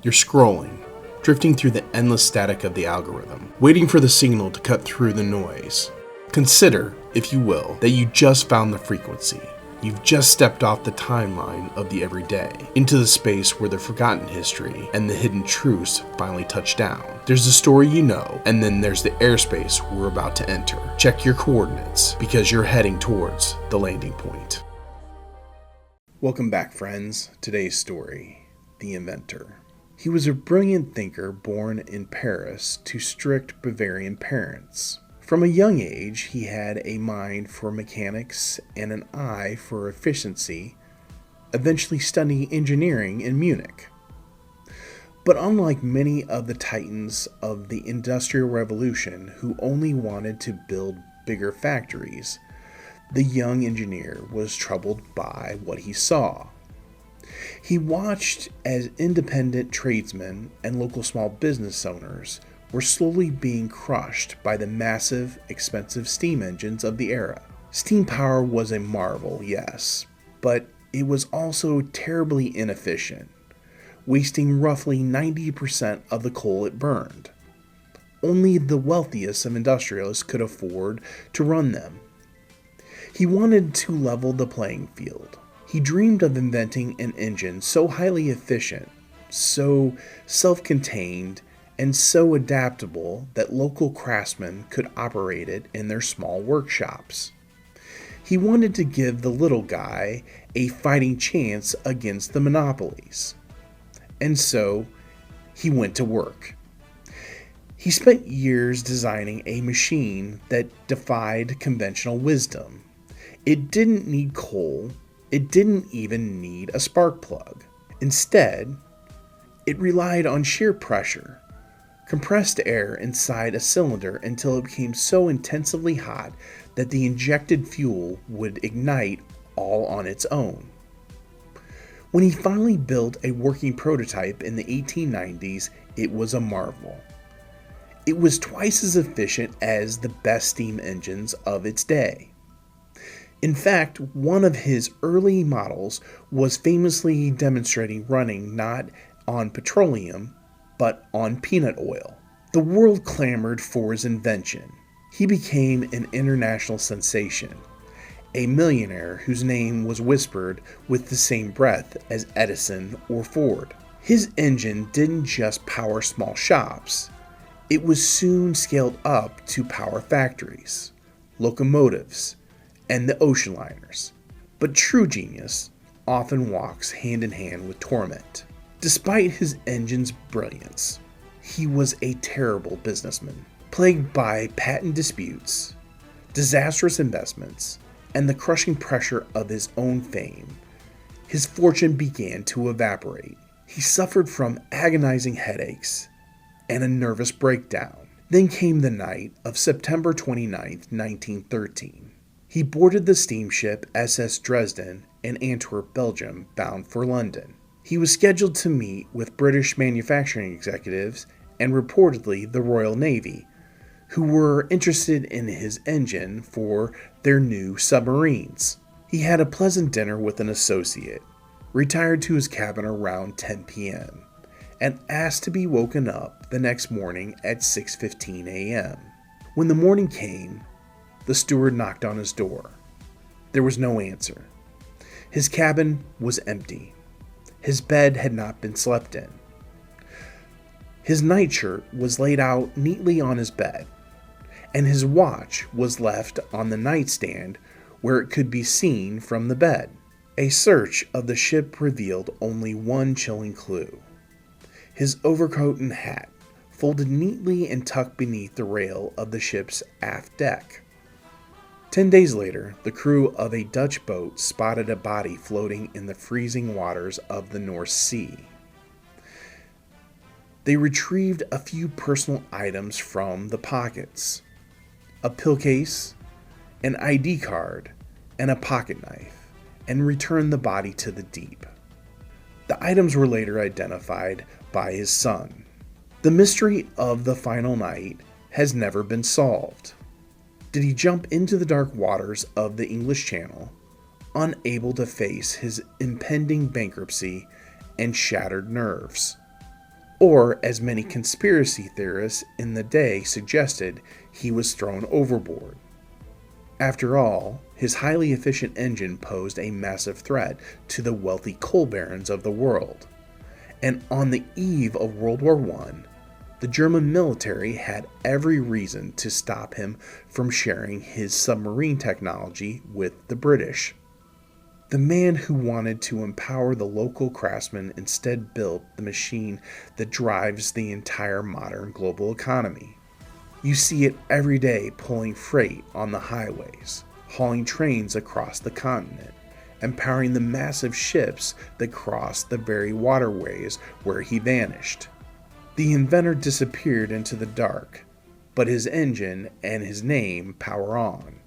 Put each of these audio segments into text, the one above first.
You're scrolling, drifting through the endless static of the algorithm, waiting for the signal to cut through the noise. Consider, if you will, that you just found the frequency. You've just stepped off the timeline of the everyday, into the space where the forgotten history and the hidden truths finally touch down. There's the story you know, and then there's the airspace we're about to enter. Check your coordinates, because you're heading towards the landing point. Welcome back, friends. Today's story, the Inventor. He was a brilliant thinker born in Paris to strict Bavarian parents. From a young age, he had a mind for mechanics and an eye for efficiency, eventually studying engineering in Munich. But unlike many of the titans of the Industrial Revolution who only wanted to build bigger factories, the young engineer was troubled by what he saw. He watched as independent tradesmen and local small business owners were slowly being crushed by the massive, expensive steam engines of the era. Steam power was a marvel, yes, but it was also terribly inefficient, wasting roughly 90% of the coal it burned. Only the wealthiest of industrialists could afford to run them. He wanted to level the playing field. He dreamed of inventing an engine so highly efficient, so self-contained, and so adaptable that local craftsmen could operate it in their small workshops. He wanted to give the little guy a fighting chance against the monopolies. And so, he went to work. He spent years designing a machine that defied conventional wisdom. It didn't need coal. It didn't even need a spark plug. Instead, it relied on sheer pressure. Compressed air inside a cylinder until it became so intensively hot that the injected fuel would ignite all on its own. When he finally built a working prototype in the 1890s, it was a marvel. It was twice as efficient as the best steam engines of its day. In fact, one of his early models was famously demonstrating running not on petroleum, but on peanut oil. The world clamored for his invention. He became an international sensation, a millionaire whose name was whispered with the same breath as Edison or Ford. His engine didn't just power small shops. It was soon scaled up to power factories, locomotives, and the ocean liners. But true genius often walks hand in hand with torment. Despite his engine's brilliance, he was a terrible businessman, plagued by patent disputes, disastrous investments, and the crushing pressure of his own fame. His fortune began to evaporate. He suffered from agonizing headaches and a nervous breakdown. Then came the night of September 29, 1913. He boarded the steamship SS Dresden in Antwerp, Belgium, bound for London. He was scheduled to meet with British manufacturing executives and reportedly the Royal Navy, who were interested in his engine for their new submarines. He had a pleasant dinner with an associate, retired to his cabin around 10 p.m., and asked to be woken up the next morning at 6:15 a.m. When the morning came, the steward knocked on his door. There was no answer. His cabin was empty. His bed had not been slept in. His nightshirt was laid out neatly on his bed, and his watch was left on the nightstand where it could be seen from the bed. A search of the ship revealed only one chilling clue. His overcoat and hat, folded neatly and tucked beneath the rail of the ship's aft deck. 10 days later, the crew of a Dutch boat spotted a body floating in the freezing waters of the North Sea. They retrieved a few personal items from the pockets: a pill case, an ID card, and a pocket knife, and returned the body to the deep. The items were later identified by his son. The mystery of the final night has never been solved. Did he jump into the dark waters of the English Channel, unable to face his impending bankruptcy and shattered nerves? Or, as many conspiracy theorists in the day suggested, he was thrown overboard. After all, his highly efficient engine posed a massive threat to the wealthy coal barons of the world. And on the eve of World War I, the German military had every reason to stop him from sharing his submarine technology with the British. The man who wanted to empower the local craftsmen instead built the machine that drives the entire modern global economy. You see it every day pulling freight on the highways, hauling trains across the continent, and powering the massive ships that cross the very waterways where he vanished. The inventor disappeared into the dark, but his engine and his name power on.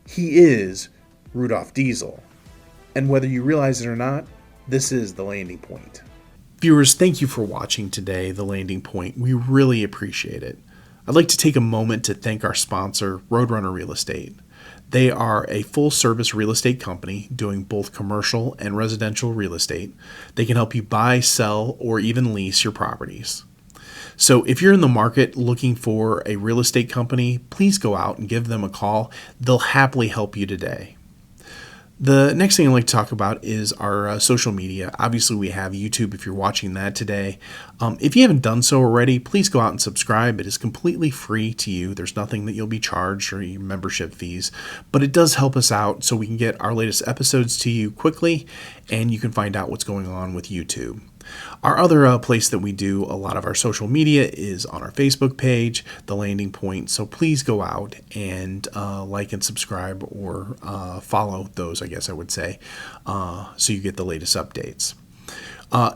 He is Rudolf Diesel, and whether you realize it or not, this is The Landing Point. Viewers, thank you for watching today, The Landing Point. We really appreciate it. I'd like to take a moment to thank our sponsor, Roadrunner Real Estate. They are a full-service real estate company doing both commercial and residential real estate. They can help you buy, sell, or even lease your properties. So if you're in the market looking for a real estate company, please go out and give them a call. They'll happily help you today. The next thing I'd like to talk about is our social media. Obviously, we have YouTube if you're watching that today. If you haven't done so already, please go out and subscribe. It is completely free to you. There's nothing that you'll be charged or your membership fees, but it does help us out so we can get our latest episodes to you quickly, and you can find out what's going on with YouTube. Our other place that we do a lot of our social media is on our Facebook page, The Landing Point. So please go out and like and subscribe or follow those, I guess I would say, so you get the latest updates.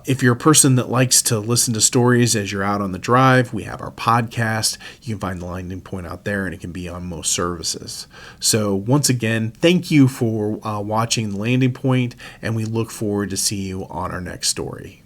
If you're a person that likes to listen to stories as you're out on the drive, we have our podcast. You can find The Landing Point out there, and it can be on most services. So once again, thank you for watching The Landing Point, and we look forward to see you on our next story.